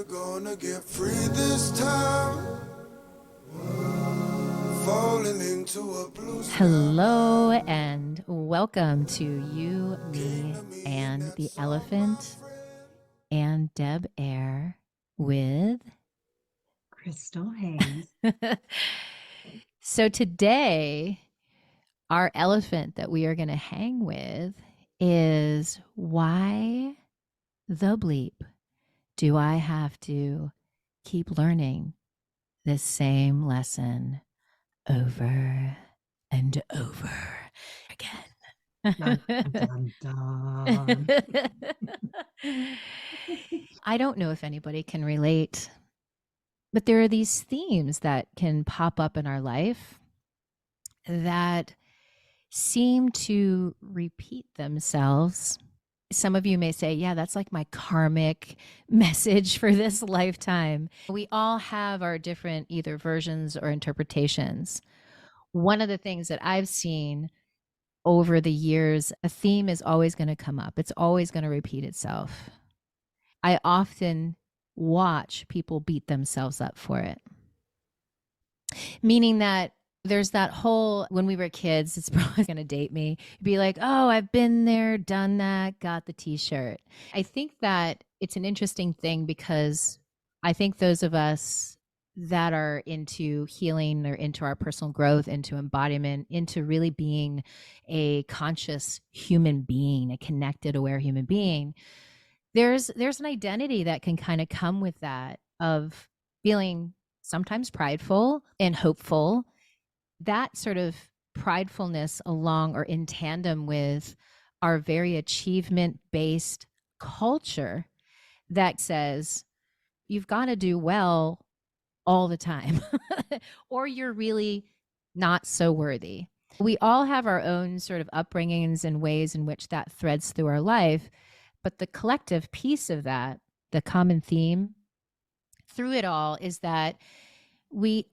you're gonna get free this time. Falling into a blue sky. Hello and welcome to You, Me, and the Elephant and Deb Air with. Crystal Hayes. So today, our elephant that we are going to hang with is why the bleep do I have to keep learning this same lesson over and over again? Dun, dun, dun. I don't know if anybody can relate, but there are these themes that can pop up in our life that seem to repeat themselves. Some of you may say, yeah, that's like my karmic message for this lifetime. We all have our different either versions or interpretations. One of the things that I've seen over the years, a theme is always going to come up. It's always going to repeat itself. I often watch people beat themselves up for it. Meaning that there's that whole, when we were kids, it's probably going to date me, be like, oh, I've been there, done that, got the t-shirt. I think that it's an interesting thing because I think those of us that are into healing or into our personal growth, into embodiment, into really being a conscious human being, a connected, aware human being, there's an identity that can kind of come with that of feeling sometimes prideful and hopeful. That sort of pridefulness along or in tandem with our very achievement based culture that says you've got to do well all the time or you're really not so worthy. We all have our own sort of upbringings and ways in which that threads through our life, but the collective piece of that, the common theme through it all, is that we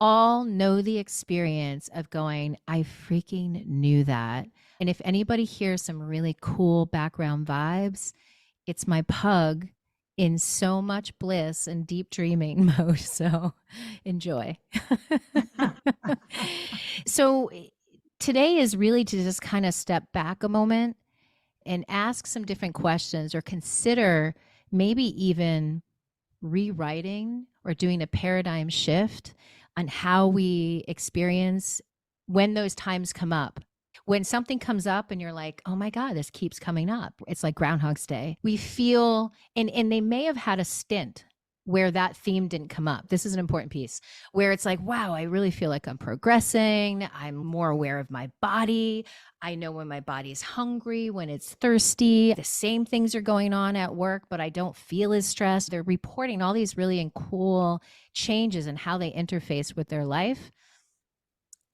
all know the experience of going, I freaking knew that. And if anybody hears some really cool background vibes, it's my pug in so much bliss and deep dreaming mode. So enjoy. So today is really to just kind of step back a moment and ask some different questions or consider maybe even rewriting or doing a paradigm shift on how we experience when those times come up. When something comes up and you're like, oh my God, this keeps coming up. It's like Groundhog's Day. We feel, and they may have had a stint where that theme didn't come up. This is an important piece where it's like, wow, I really feel like I'm progressing. I'm more aware of my body. I know when my body's hungry, when it's thirsty. The same things are going on at work, but I don't feel as stressed. They're reporting all these really cool changes in how they interface with their life,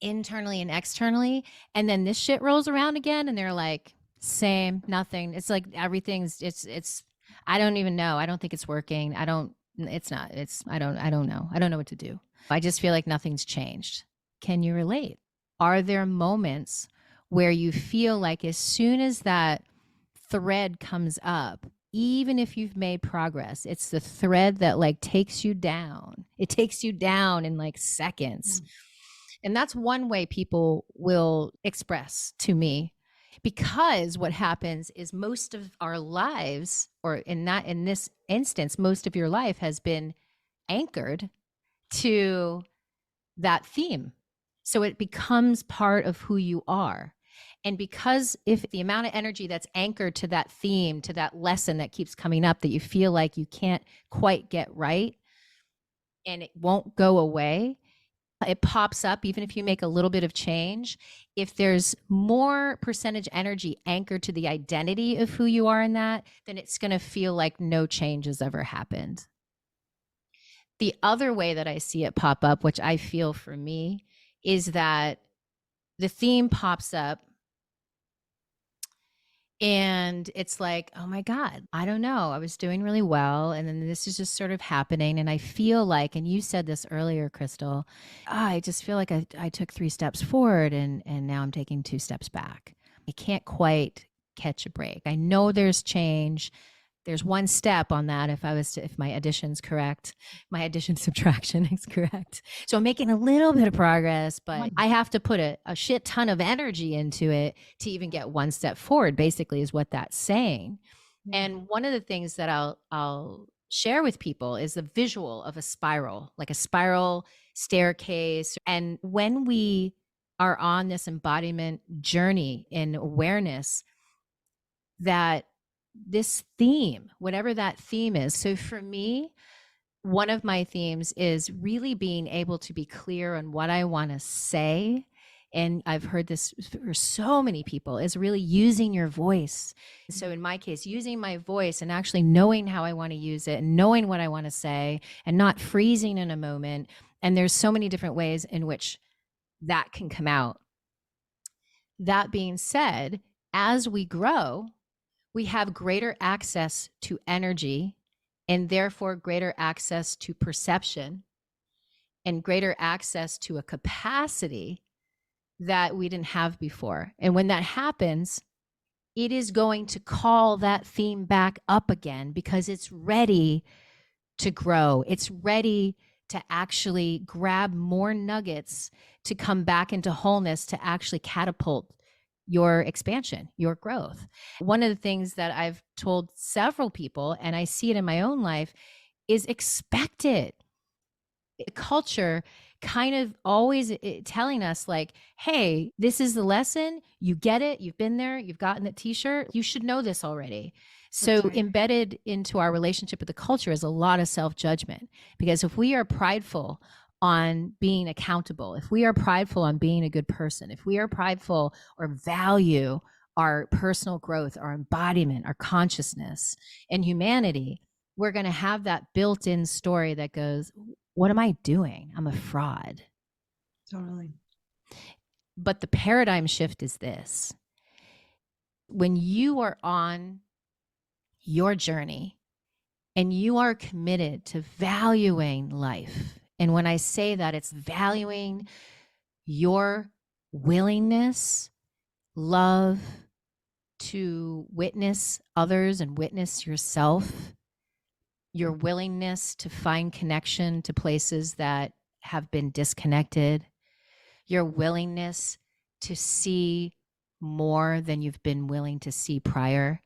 internally and externally. And then this shit rolls around again and they're like, same, nothing. It's like everything's, it's, I don't even know. I don't think it's working. I don't know. I don't know what to do. I just feel like nothing's changed. Can you relate? Are there moments where you feel like as soon as that thread comes up, even if you've made progress, it's the thread that like takes you down. It takes you down in like seconds. And that's one way people will express to me, because what happens is most of our lives, or in this instance, most of your life has been anchored to that theme. So it becomes part of who you are. And because if the amount of energy that's anchored to that theme, to that lesson that keeps coming up that you feel like you can't quite get right and it won't go away, it pops up even if you make a little bit of change. If there's more percentage energy anchored to the identity of who you are in that, then it's going to feel like no change has ever happened. The other way that I see it pop up, which I feel for me, is that the theme pops up and it's like, oh my God, I don't know. I was doing really well. And then this is just sort of happening. And I feel like, and you said this earlier, Crystal, I just feel like I took 3 steps forward and now I'm taking 2 steps back. I can't quite catch a break. I know there's change, there's one step on that if my addition's correct, my addition subtraction is correct. So I'm making a little bit of progress, but I have to put a shit ton of energy into it to even get one step forward, basically, is what that's saying. And one of the things that I'll share with people is the visual of a spiral, like a spiral staircase. And when we are on this embodiment journey in awareness, that this theme, whatever that theme is. So for me, one of my themes is really being able to be clear on what I want to say. And I've heard this for so many people, is really using your voice. So in my case, using my voice and actually knowing how I want to use it and knowing what I want to say and not freezing in a moment. And there's so many different ways in which that can come out. That being said, as we grow, we have greater access to energy and therefore greater access to perception and greater access to a capacity that we didn't have before. And when that happens, it is going to call that theme back up again because it's ready to grow. It's ready to actually grab more nuggets to come back into wholeness, to actually catapult your expansion, your growth. One of the things that I've told several people, and I see it in my own life, is expect it. Culture kind of always telling us like, hey, this is the lesson. You get it. You've been there. You've gotten the t-shirt. You should know this already. So right. Embedded into our relationship with the culture is a lot of self-judgment, because if we are prideful on being accountable, if we are prideful on being a good person, if we are prideful or value our personal growth, our embodiment, our consciousness and humanity, we're going to have that built-in story that goes, what am I doing? I'm a fraud. Totally. But the paradigm shift is this. When you are on your journey and you are committed to valuing life, and when I say that, it's valuing your willingness, love to witness others and witness yourself, your willingness to find connection to places that have been disconnected, your willingness to see more than you've been willing to see prior.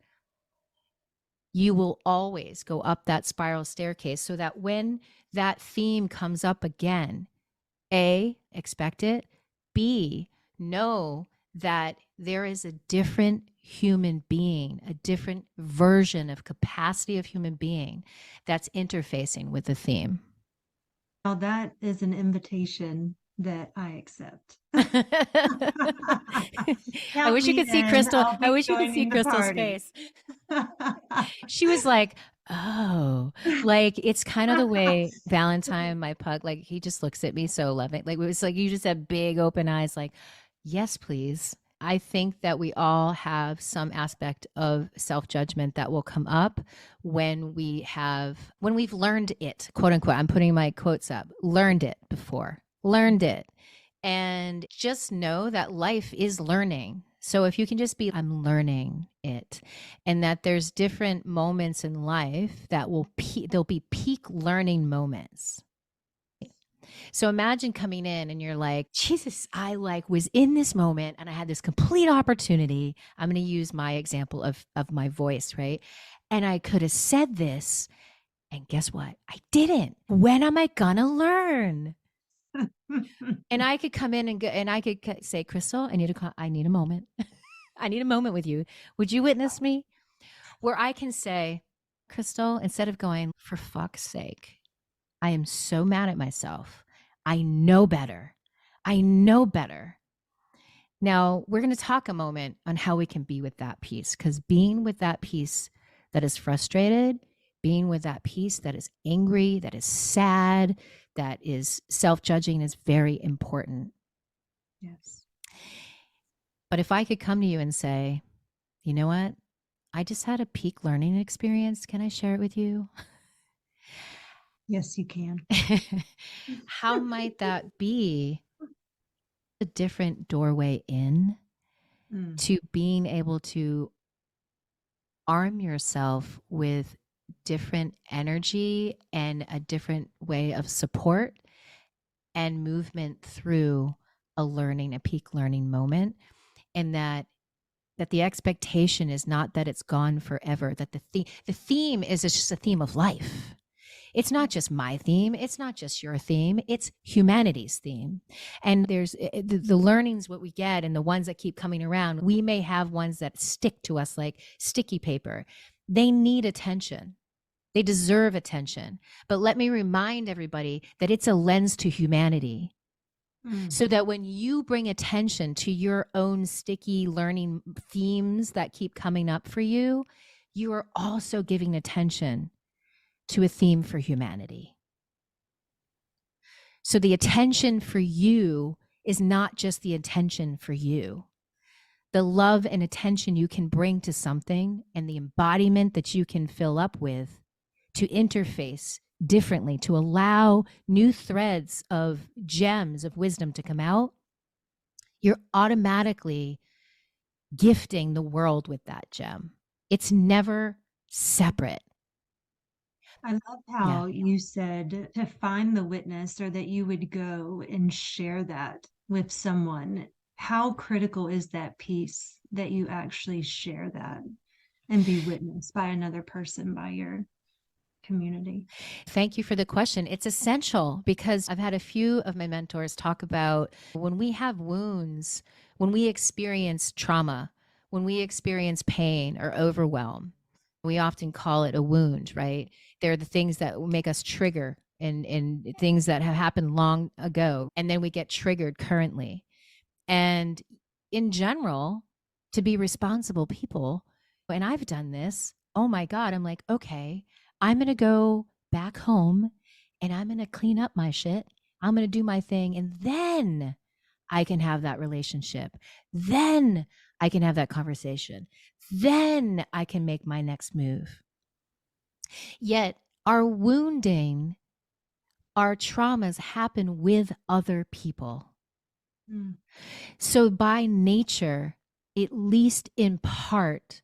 You will always go up that spiral staircase so that when that theme comes up again, A, expect it. B, know that there is a different human being, a different version of capacity of human being that's interfacing with the theme. Now that is an invitation that I accept. I wish you could see Crystal. I wish you could see Crystal's face. She was like, oh, like it's kind of the way Valentine, my pug, like he just looks at me so loving. Like it was like you just have big open eyes, like, yes, please. I think that we all have some aspect of self-judgment that will come up when we've learned it, quote unquote. I'm putting my quotes up, learned it before, learned it. And just know that life is learning. So if you can just be, I'm learning it, and that there's different moments in life that there'll be peak learning moments. So imagine coming in and you're like, Jesus, I was in this moment and I had this complete opportunity. I'm going to use my example of my voice, right? And I could have said this, and guess what? I didn't. When am I going to learn? And I could come in and I could say, Crystal, I need a moment. I need a moment with you. Would you witness me? Where I can say, Crystal, instead of going, for fuck's sake, I am so mad at myself. I know better. I know better. Now, we're going to talk a moment on how we can be with that piece, because being with that piece that is frustrated, being with that piece that is angry, that is sad, that is self-judging is very important. Yes. But if I could come to you and say, you know what? I just had a peak learning experience. Can I share it with you? Yes, you can. How might that be a different doorway in to being able to arm yourself with different energy and a different way of support and movement through a peak learning moment, and that the expectation is not that it's gone forever, that the theme is just a theme of life. It's not just my theme, it's not just your theme, it's humanity's theme. And there's the learnings, what we get, and the ones that keep coming around. We may have ones that stick to us like sticky paper. They need attention. They deserve attention. But let me remind everybody that it's a lens to humanity. So that when you bring attention to your own sticky learning themes that keep coming up for you, you are also giving attention to a theme for humanity. So the attention for you is not just the attention for you. The love and attention you can bring to something and the embodiment that you can fill up with to interface differently, to allow new threads of gems of wisdom to come out, you're automatically gifting the world with that gem. It's never separate. I love how you said to find the witness, or that you would go and share that with someone. How critical is that piece that you actually share that and be witnessed by another person, by your community? Thank you for the question. It's essential because I've had a few of my mentors talk about when we have wounds, when we experience trauma, when we experience pain or overwhelm, we often call it a wound, right? They're the things that make us trigger and things that have happened long ago. And then we get triggered currently. And in general, to be responsible people, and I've done this, oh my God, I'm like, okay, I'm going to go back home and I'm going to clean up my shit. I'm going to do my thing. And then I can have that relationship. Then I can have that conversation. Then I can make my next move. Yet our wounding, our traumas happen with other people. So by nature, at least in part,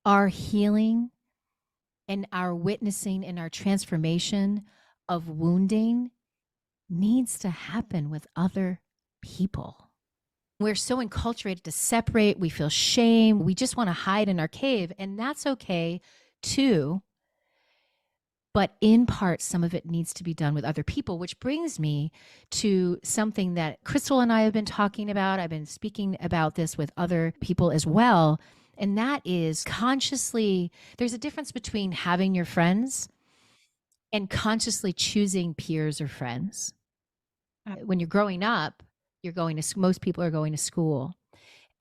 our healing and our witnessing and our transformation of wounding needs to happen with other people. We're so enculturated to separate. We feel shame. We just want to hide in our cave. And that's okay too. But in part, some of it needs to be done with other people, which brings me to something that Crystal and I have been talking about. I've been speaking about this with other people as well. And that is consciously, there's a difference between having your friends and consciously choosing peers or friends. When you're growing up, most people are going to school.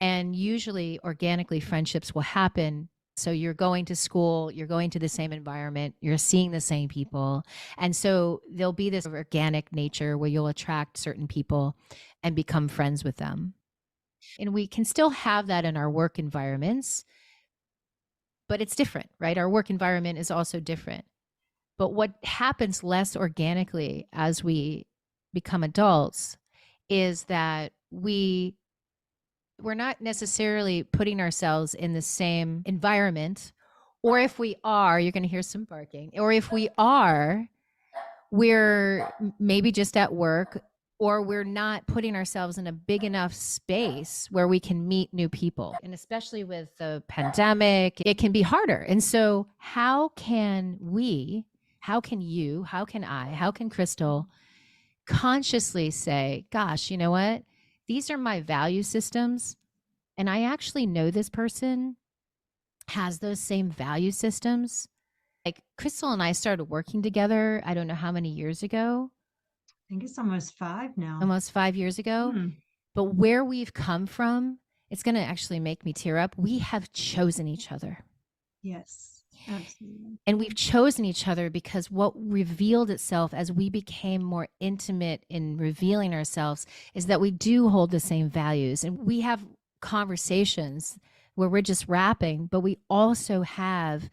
And usually, organically, friendships will happen. So you're going to school, you're going to the same environment, you're seeing the same people. And so there'll be this organic nature where you'll attract certain people and become friends with them. And we can still have that in our work environments, but it's different, right? Our work environment is also different. But what happens less organically as we become adults is that we're not necessarily putting ourselves in the same environment, or if we are, you're going to hear some barking, or if we are, we're maybe just at work, or we're not putting ourselves in a big enough space where we can meet new people. And especially with the pandemic, it can be harder. And so how can you, how can I, how can Crystal consciously say, gosh, you know what? These are my value systems. And I actually know this person has those same value systems. Like Crystal and I started working together, I don't know how many years ago. I think it's almost 5 now. Almost 5 years ago. But where we've come from, it's going to actually make me tear up. We have chosen each other. Yes, absolutely. And we've chosen each other because what revealed itself as we became more intimate in revealing ourselves is that we do hold the same values. And we have conversations where we're just rapping, but we also have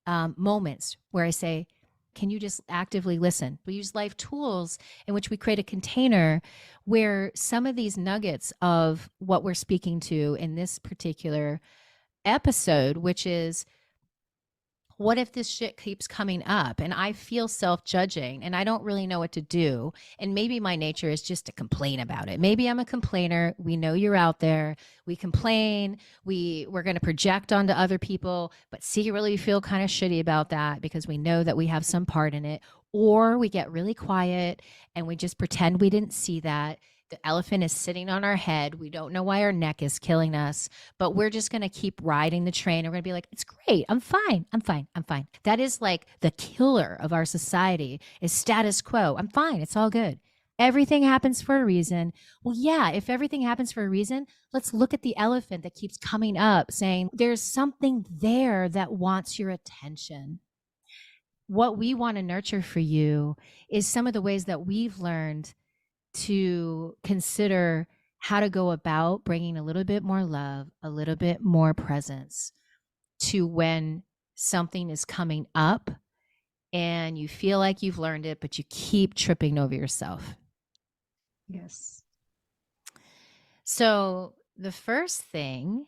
moments where I say, can you just actively listen? We use life tools in which we create a container where some of these nuggets of what we're speaking to in this particular episode, which is What if this shit keeps coming up and I feel self-judging and I don't really know what to do? And maybe my nature is just to complain about it. Maybe I'm a complainer. We know you're out there. We complain. We're going to project onto other people, but secretly we feel kind of shitty about that because we know that we have some part in it. Or we get really quiet and we just pretend we didn't see that. The elephant is sitting on our head. We don't know why our neck is killing us, but we're just going to keep riding the train. We're going to be like, it's great. I'm fine. I'm fine. I'm fine. That is like the killer of our society is status quo. I'm fine. It's all good. Everything happens for a reason. Well, yeah, if everything happens for a reason, let's look at the elephant that keeps coming up saying there's something there that wants your attention. What we want to nurture for you is some of the ways that we've learned to consider how to go about bringing a little bit more love, a little bit more presence to when something is coming up and you feel like you've learned it, but you keep tripping over yourself. Yes. So the first thing,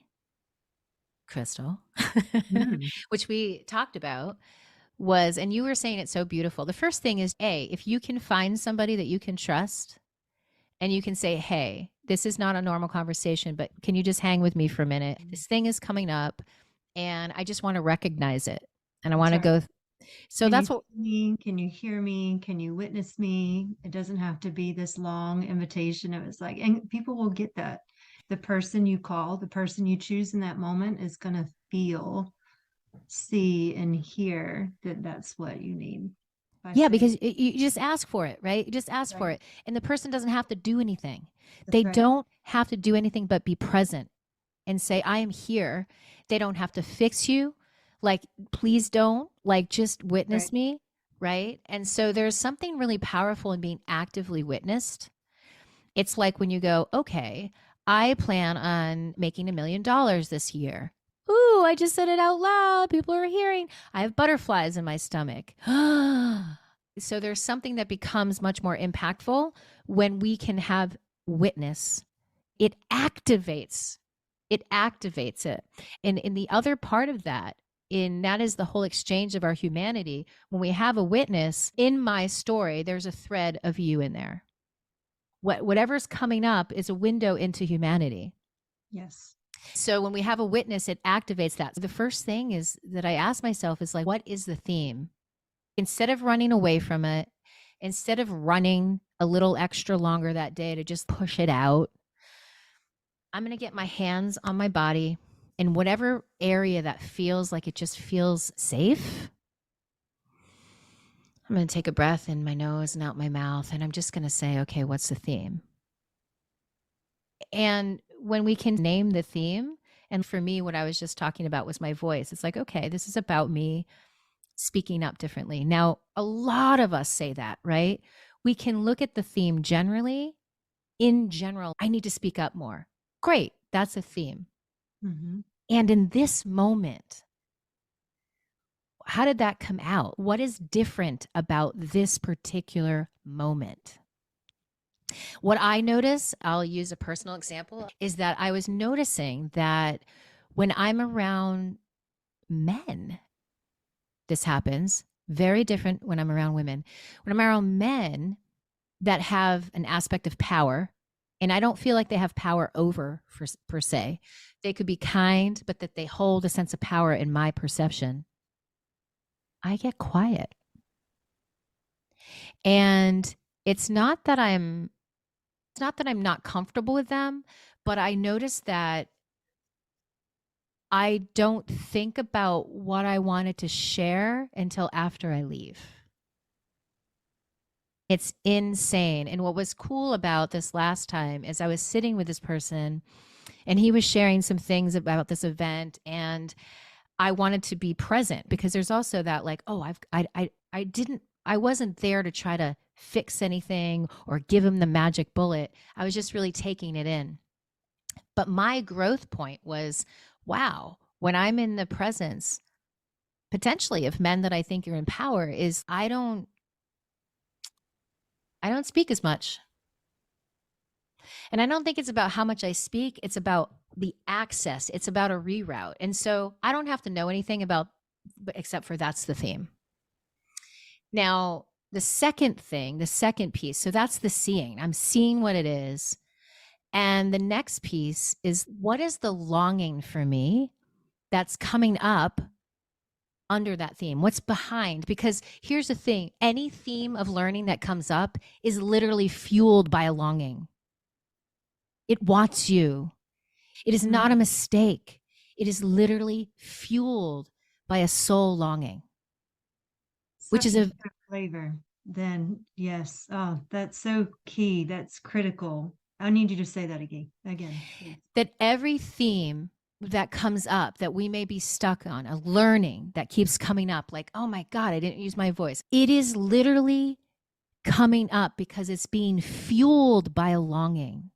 Crystal, which we talked about was, and you were saying it so beautiful. The first thing is, if you can find somebody that you can trust, and you can say, hey, this is not a normal conversation, but can you just hang with me for a minute? This thing is coming up and I just want to recognize it. And I want to go. So can that's you what. Can you hear me? Can you witness me? It doesn't have to be this long invitation. It was like, and people will get that. The person you call, the person you choose in that moment is going to feel, see, and hear that that's what you need. Yeah, because you just ask for it, right? You just ask for it. And the person doesn't have to do anything. They don't have to do anything but be present and say, I am here. They don't have to fix you. Like, please don't. Like, just witness me, right? And so there's something really powerful in being actively witnessed. It's like when you go, okay, I plan on making $1 million this year. Ooh, I just said it out loud. People are hearing. I have butterflies in my stomach. So there's something that becomes much more impactful when we can have witness. It activates it. And in the other part of that, that is the whole exchange of our humanity. When we have a witness, in my story, there's a thread of you in there. Whatever's coming up is a window into humanity. Yes. So when we have a witness, it activates that. The first thing is that I ask myself is like, what is the theme? Instead of running away from it, instead of running a little extra longer that day to just push it out, I'm going to get my hands on my body in whatever area that feels like it just feels safe. I'm going to take a breath in my nose and out my mouth, and I'm just going to say, okay, what's the theme? And when we can name the theme, and for me, what I was just talking about was my voice. It's like, okay, this is about me speaking up differently. Now, a lot of us say that, right? We can look at the theme generally. In general, I need to speak up more. Great, that's a theme. Mm-hmm. And in this moment, how did that come out? What is different about this particular moment? What I notice, I'll use a personal example, is that I was noticing that when I'm around men, this happens. Very different when I'm around women. When I'm around men that have an aspect of power, and I don't feel like they have power over per se. They could be kind, but that they hold a sense of power in my perception. I get quiet. And it's not that I'm not comfortable with them, but I notice that I don't think about what I wanted to share until after I leave. It's insane. And what was cool about this last time is I was sitting with this person and he was sharing some things about this event, and I wanted to be present because there's also that like, oh, I wasn't there to try to fix anything or give him the magic bullet. I was just really taking it in. But my growth point was, wow, when I'm in the presence potentially of men that I think are in power, is I don't speak as much. And I don't think it's about how much I speak. It's about the access. It's about a reroute. And so I don't have to know anything about but except for that's the theme. Now, the second thing, the second piece, so that's the seeing. I'm seeing what it is. And the next piece is, what is the longing for me that's coming up under that theme? What's behind? Because here's the thing, any theme of learning that comes up is literally fueled by a longing. It wants you. It is not a mistake. It is literally fueled by a soul longing, which is a flavor. Then yes, oh, that's so key. That's critical. I need you to say that again. Please. That every theme that comes up that we may be stuck on, a learning that keeps coming up, like, oh my God, I didn't use my voice. It is literally coming up because it's being fueled by a longing.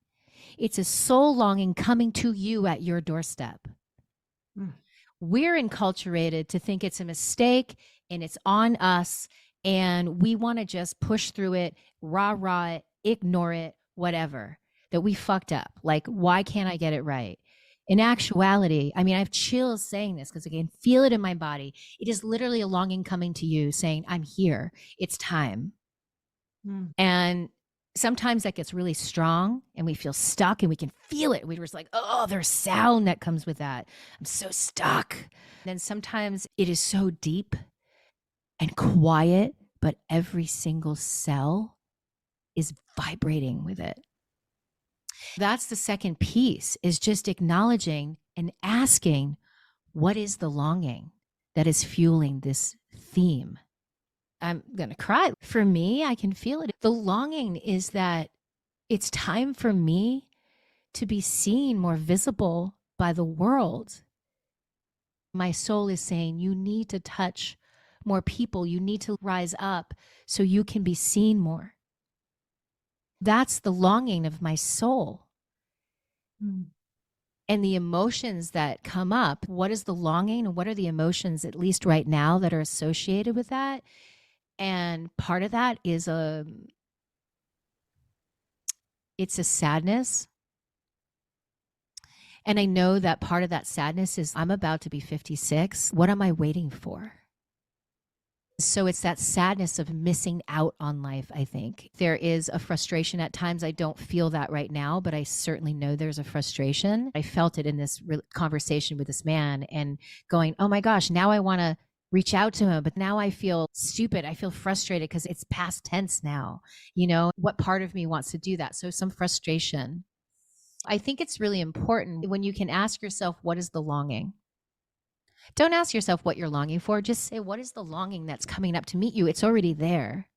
It's a soul longing coming to you at your doorstep. We're enculturated to think it's a mistake and it's on us, and we want to just push through it, rah it, ignore it, whatever, that we fucked up. Like, why can't I get it right? In actuality, I mean, I have chills saying this because I can feel it in my body. It is literally a longing coming to you saying, I'm here. It's time. And sometimes that gets really strong and we feel stuck and we can feel it. We're just like, oh, there's sound that comes with that. I'm so stuck. And then sometimes it is so deep and quiet, but every single cell is vibrating with it. That's the second piece, is just acknowledging and asking, what is the longing that is fueling this theme? I'm going to cry. For me, I can feel it. The longing is that it's time for me to be seen more visible by the world. My soul is saying, you need to touch more people. You need to rise up so you can be seen more. That's the longing of my soul. And the emotions that come up, what is the longing and what are the emotions, at least right now, that are associated with that? And part of that is it's a sadness. And I know that part of that sadness is, I'm about to be 56. What am I waiting for? So it's that sadness of missing out on life, I think. There is a frustration at times. I don't feel that right now, but I certainly know there's a frustration. I felt it in this conversation with this man and going, oh my gosh, now I want to reach out to him, but now I feel stupid. I feel frustrated because it's past tense now. You know, what part of me wants to do that? So some frustration. I think it's really important when you can ask yourself, what is the longing? Don't ask yourself what you're longing for. Just say, what is the longing that's coming up to meet you? It's already there.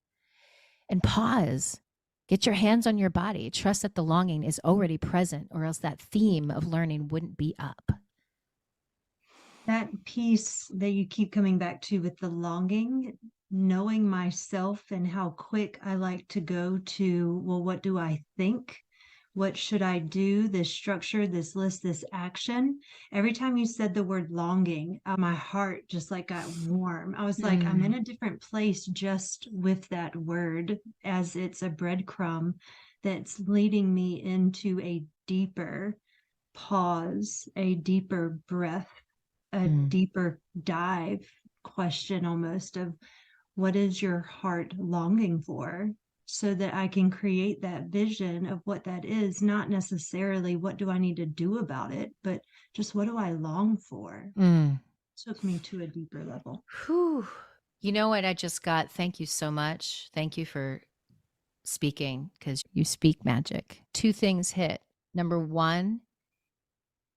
And pause. Get your hands on your body. Trust that the longing is already present, or else that theme of learning wouldn't be up. That piece that you keep coming back to with the longing, knowing myself and how quick I like to go to, well, what do I think? What should I do? This structure, this list, this action. Every time you said the word longing, my heart just like got warm. I was like, I'm in a different place just with that word, as it's a breadcrumb that's leading me into a deeper pause, a deeper breath, a deeper dive question almost of, what is your heart longing for? So that I can create that vision of what that is, not necessarily what do I need to do about it, but just what do I long for? Took me to a deeper level. Whew. You know what I just got? Thank you so much. Thank you for speaking, because you speak magic. Two things hit. Number one,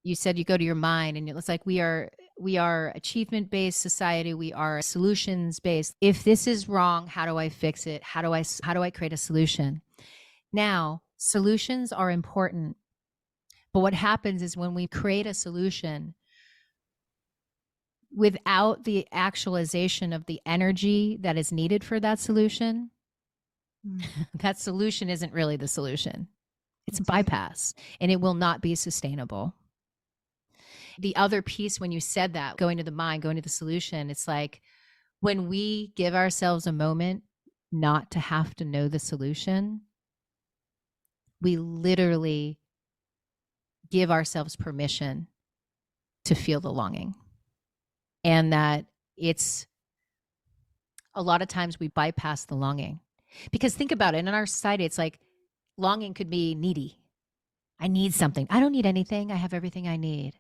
you said you go to your mind, and it's like we are achievement-based society. We are solutions-based. If this is wrong, how do I fix it? How do I create a solution? Now, solutions are important. But what happens is when we create a solution without the actualization of the energy that is needed for that solution, that solution isn't really the solution. It's a bypass, and it will not be sustainable. The other piece, when you said that, going to the mind, going to the solution, it's like when we give ourselves a moment not to have to know the solution, we literally give ourselves permission to feel the longing. And that It's a lot of times we bypass the longing. Because think about it, in our society, it's like longing could be needy. I need something. I don't need anything. I have everything I need.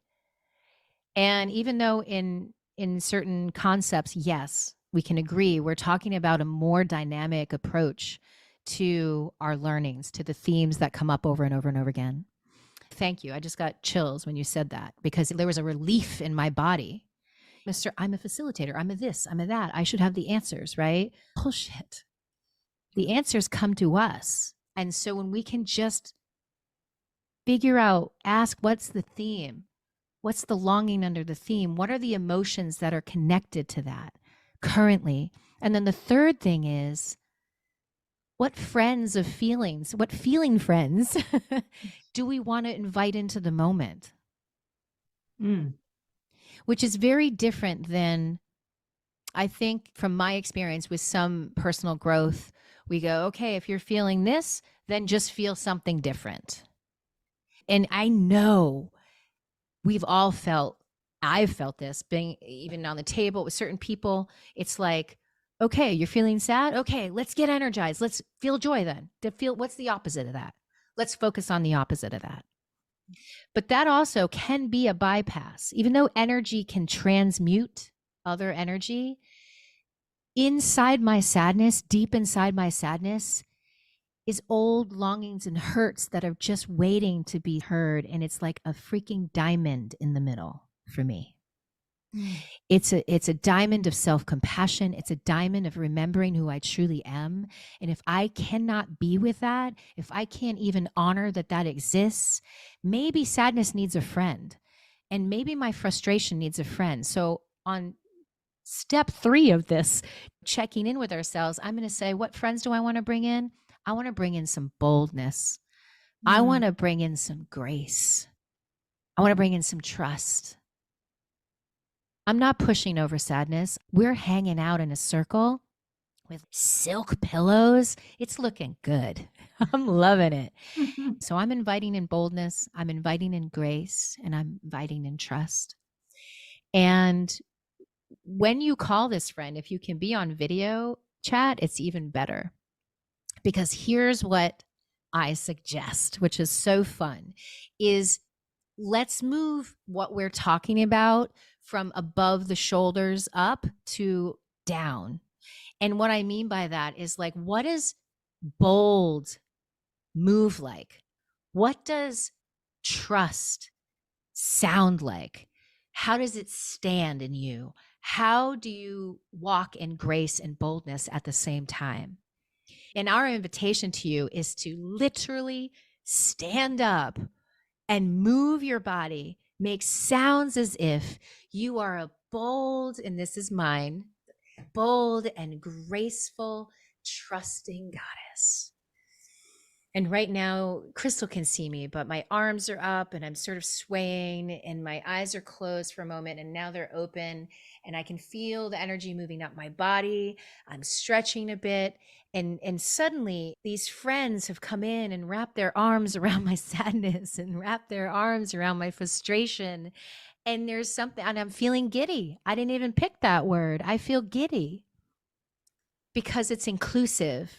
And even though in certain concepts, yes, we can agree, we're talking about a more dynamic approach to our learnings, to the themes that come up over and over and over again. Thank you. I just got chills when you said that because there was a relief in my body. I'm a facilitator. I'm a this, I'm a that. I should have the answers, right? Bullshit. The answers come to us. And so when we can just figure out, ask, what's the theme? What's the longing under the theme? What are the emotions that are connected to that currently? And then the third thing is, what friends of feelings, what feeling friends do we want to invite into the moment? Which is very different than, I think, from my experience with some personal growth, we go, okay, if you're feeling this, then just feel something different. And I know we've all felt, I've felt this being even on the table with certain people. It's like, okay, you're feeling sad. Okay, let's get energized. Let's feel joy then. What's the opposite of that? Let's focus on the opposite of that. But that also can be a bypass. Even though energy can transmute other energy, inside my sadness, deep inside my sadness, is old longings and hurts that are just waiting to be heard. And it's like a freaking diamond in the middle for me. It's a diamond of self-compassion. It's a diamond of remembering who I truly am. And if I cannot be with that, if I can't even honor that that exists, maybe sadness needs a friend and maybe my frustration needs a friend. So on step 3 of this, checking in with ourselves, I'm going to say, what friends do I want to bring in? I want to bring in some boldness. I want to bring in some grace. I want to bring in some trust. I'm not pushing over sadness. We're hanging out in a circle with silk pillows. It's looking good. I'm loving it. So I'm inviting in boldness. I'm inviting in grace, and I'm inviting in trust. And when you call this friend, if you can be on video chat, it's even better. Because here's what I suggest, which is so fun, is let's move what we're talking about from above the shoulders up to down. And what I mean by that is, like, what does bold move like? What does trust sound like? How does it stand in you? How do you walk in grace and boldness at the same time? And our invitation to you is to literally stand up and move your body, make sounds as if you are a bold, and this is mine, bold and graceful, trusting goddess. And right now, Crystal can see me, but my arms are up and I'm sort of swaying and my eyes are closed for a moment and now they're open and I can feel the energy moving up my body. I'm stretching a bit. And suddenly these friends have come in and wrapped their arms around my sadness and wrapped their arms around my frustration. And there's something, and I'm feeling giddy. I didn't even pick that word. I feel giddy because it's inclusive,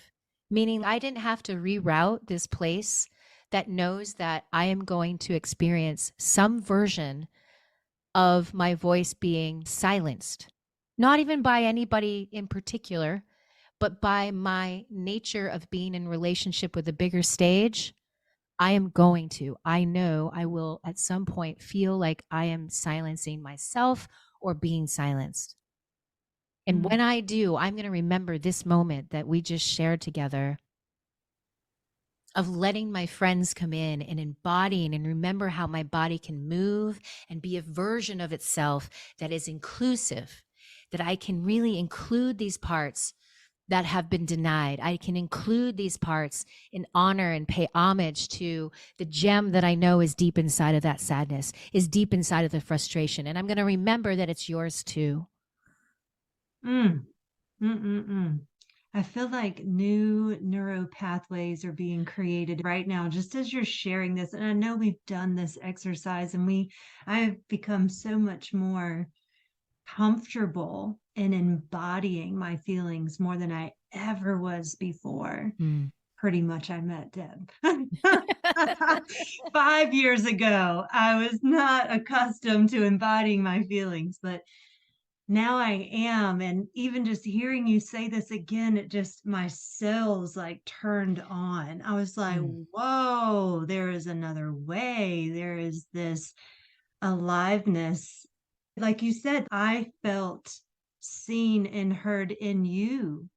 meaning I didn't have to reroute this place that knows that I am going to experience some version of my voice being silenced, not even by anybody in particular, but by my nature of being in relationship with a bigger stage. I know I will at some point feel like I am silencing myself or being silenced. And when I do, I'm going to remember this moment that we just shared together of letting my friends come in and embodying and remember how my body can move and be a version of itself that is inclusive, that I can really include these parts that have been denied. I can include these parts in honor and pay homage to the gem that I know is deep inside of that sadness, is deep inside of the frustration. And I'm going to remember that it's yours too. I feel like new neuro pathways are being created right now, just as you're sharing this. And I know we've done this exercise and I have become so much more comfortable in embodying my feelings more than I ever was before. Pretty much I met Deb. 5 years ago, I was not accustomed to embodying my feelings, but now I am. And even just hearing you say this again, it just, my cells like turned on. I was like, whoa, there is another way. There is this aliveness. Like you said, I felt seen and heard in you,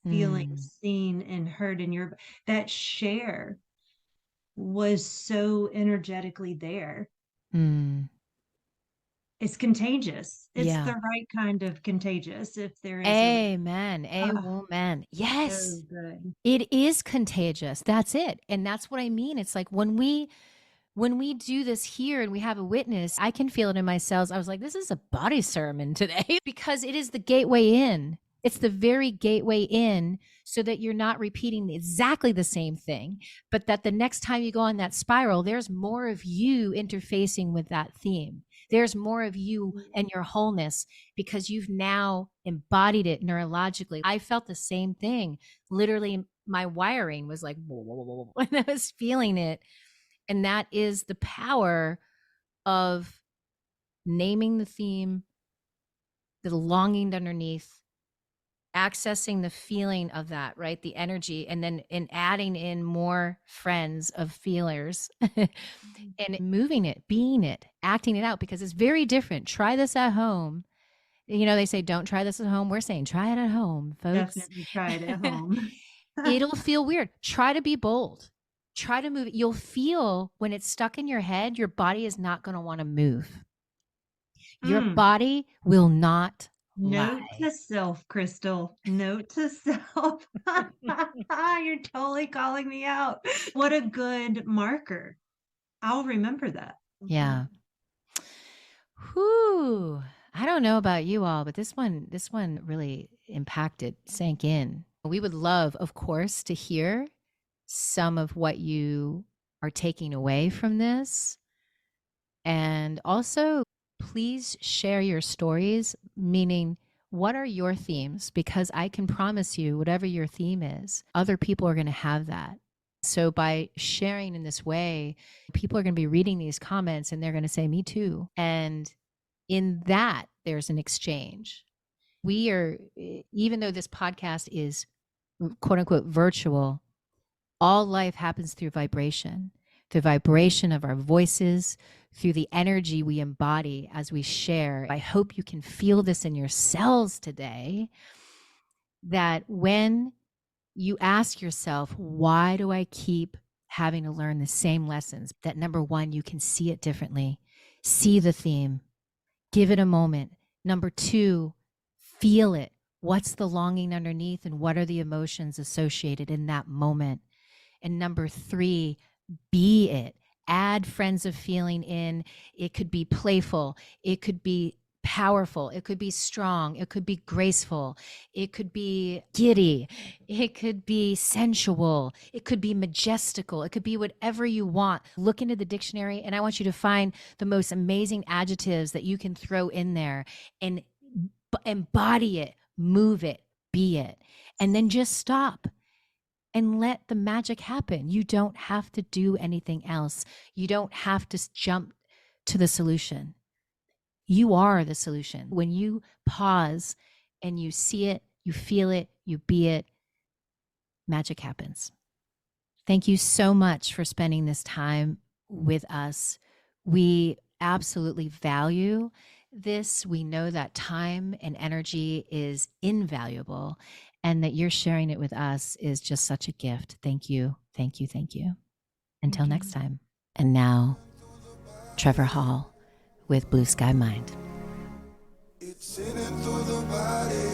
feeling seen and heard in your, that share was so energetically there. It's contagious. It's Yeah. the right kind of contagious, if there is Amen. Amen. so Yes. good. It is contagious. That's it. And that's what I mean. It's like when we do this here and we have a witness, I can feel it in my cells. I was like, this is a body sermon today because it is the gateway in. It's the very gateway in so that you're not repeating exactly the same thing, but that the next time you go on that spiral, there's more of you interfacing with that theme. There's more of you and your wholeness because you've now embodied it neurologically. I felt the same thing. Literally, my wiring was like, whoa, whoa, whoa, whoa, and I was feeling it. And that is the power of naming the theme, the longing underneath, accessing the feeling of that, right? The energy, and then adding in more friends of feelers and moving it, being it, acting it out, because it's very different. Try this at home. You know, they say, don't try this at home. We're saying, try it at home, folks. Definitely try it at home. It'll feel weird. Try to be bold. Try to move it. You'll feel when it's stuck in your head, your body is not going to want to move. Your body will not Note lie. to self, Crystal. Note to self. You're totally calling me out. What a good marker. I'll remember that. Yeah. Whew. I don't know about you all, but this one really impacted, sank in. We would love, of course, to hear some of what you are taking away from this. And also, please share your stories, meaning what are your themes? Because I can promise you, whatever your theme is, other people are going to have that. So by sharing in this way, people are going to be reading these comments and they're going to say, me too. And in that, there's an exchange. We are, even though this podcast is quote unquote virtual, all life happens through vibration, the vibration of our voices, through the energy we embody as we share. I hope you can feel this in your cells today, that when you ask yourself, why do I keep having to learn the same lessons? That number one, you can see it differently. See the theme. Give it a moment. Number two, feel it. What's the longing underneath and what are the emotions associated in that moment? And number three, be it. Add friends of feeling in. It could be playful. It could be powerful. It could be strong. It could be graceful. It could be giddy. It could be sensual. It could be majestical. It could be whatever you want. Look into the dictionary and I want you to find the most amazing adjectives that you can throw in there and embody it, move it, be it, and then just stop and let the magic happen. You don't have to do anything else. You don't have to jump to the solution. You are the solution. When you pause and you see it, you feel it, you be it, magic happens. Thank you so much for spending this time with us. We absolutely value this. We know that time and energy is invaluable, and that you're sharing it with us is just such a gift. Thank you. Thank you. Thank you. Until next time. And now, Trevor Hall with Blue Sky Mind. It's in and through the body.